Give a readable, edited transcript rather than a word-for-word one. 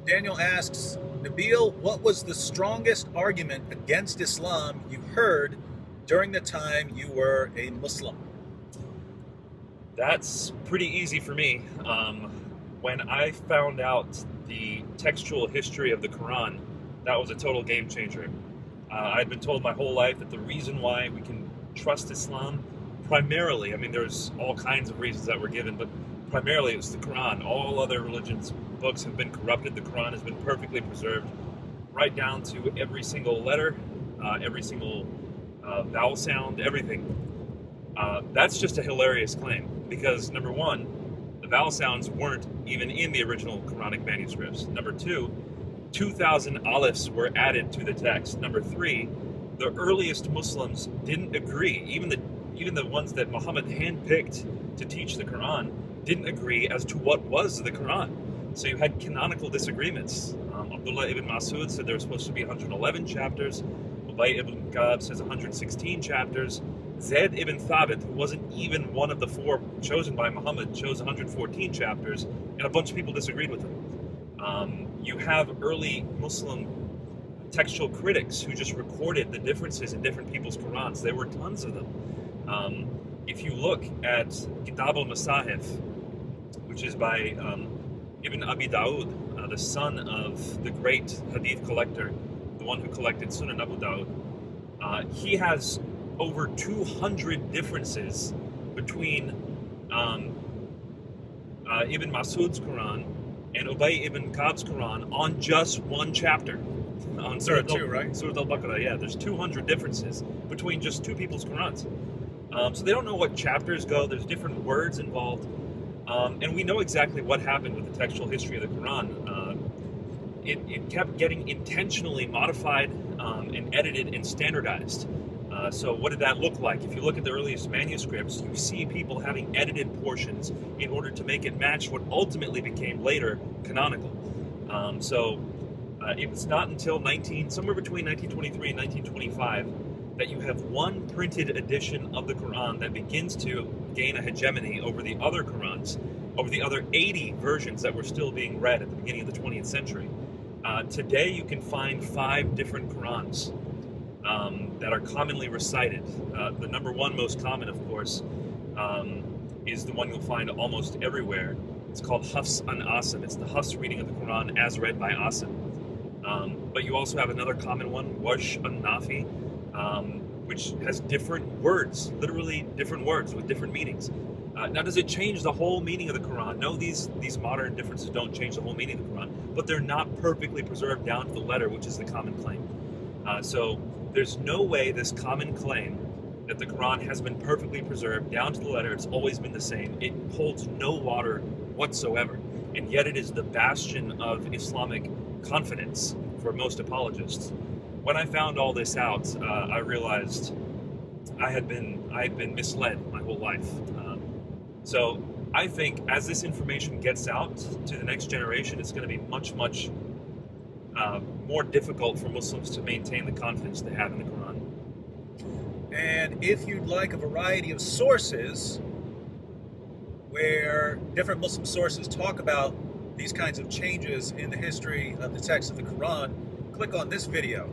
Daniel asks, Nabeel, what was the strongest argument against Islam you heard during the time you were a Muslim? That's pretty easy for me. When I found out the textual history of the Quran, that was a total game changer. I'd been told my whole life that the reason why we can trust Islam, primarily, I mean, there's all kinds of reasons that were given, but primarily it's the Quran. All other religions' books have been corrupted. The Quran has been perfectly preserved, right down to every single letter, every single vowel sound, everything. That's just a hilarious claim because number one, the vowel sounds weren't even in the original Quranic manuscripts. Number two, 2,000 alifs were added to the text. Number three, the earliest Muslims didn't agree. Even the ones that Muhammad handpicked to teach the Quran didn't agree as to what was the Quran. So you had canonical disagreements. Abdullah ibn Masud said there were supposed to be 111 chapters. Ubay ibn Ka'b says 116 chapters. Zayd ibn Thabit, who wasn't even one of the four chosen by Muhammad, chose 114 chapters, and a bunch of people disagreed with him. You have early Muslim textual critics who just recorded the differences in different people's Qurans. There were tons of them. If you look at Kitab al-Masahif, which is by Ibn Abi Dawud, the son of the great hadith collector, the one who collected Sunan Abu Dawud, he has over 200 differences between Ibn Masud's Quran and Ubay ibn Ka'b's Quran on just one chapter. On Surah 2, right? Surah Al-Baqarah, yeah. There's 200 differences between just two people's Qurans. So they don't know what chapters go. There's different words involved. And we know exactly what happened with the textual history of the Quran. It kept getting intentionally modified and edited and standardized. So what did that look like? If you look at the earliest manuscripts, you see people having edited portions in order to make it match what ultimately became later canonical. It was not until somewhere between 1923 and 1925 that you have one printed edition of the Quran that begins to gain a hegemony over the other Qurans, over the other 80 versions that were still being read at the beginning of the 20th century. Today you can find 5 different Qurans that are commonly recited. The number one most common, of course, is the one you'll find almost everywhere. It's called Hafs an Asim. It's the Hafs reading of the Quran as read by Asim. But you also have another common one, Warsh an Nafi, which has different words, literally different words with different meanings. Now, does it change the whole meaning of the Quran? No, these modern differences don't change the whole meaning of the Quran, but they're not perfectly preserved down to the letter, which is the common claim. So there's no way this common claim that the Quran has been perfectly preserved down to the letter, it's always been the same, it holds no water whatsoever. And yet it is the bastion of Islamic confidence for most apologists. When I found all this out, I realized I had been misled my whole life. So I think as this information gets out to the next generation, it's going to be much more difficult for Muslims to maintain the confidence they have in the Quran. And if you'd like a variety of sources where different Muslim sources talk about these kinds of changes in the history of the text of the Quran, click on this video.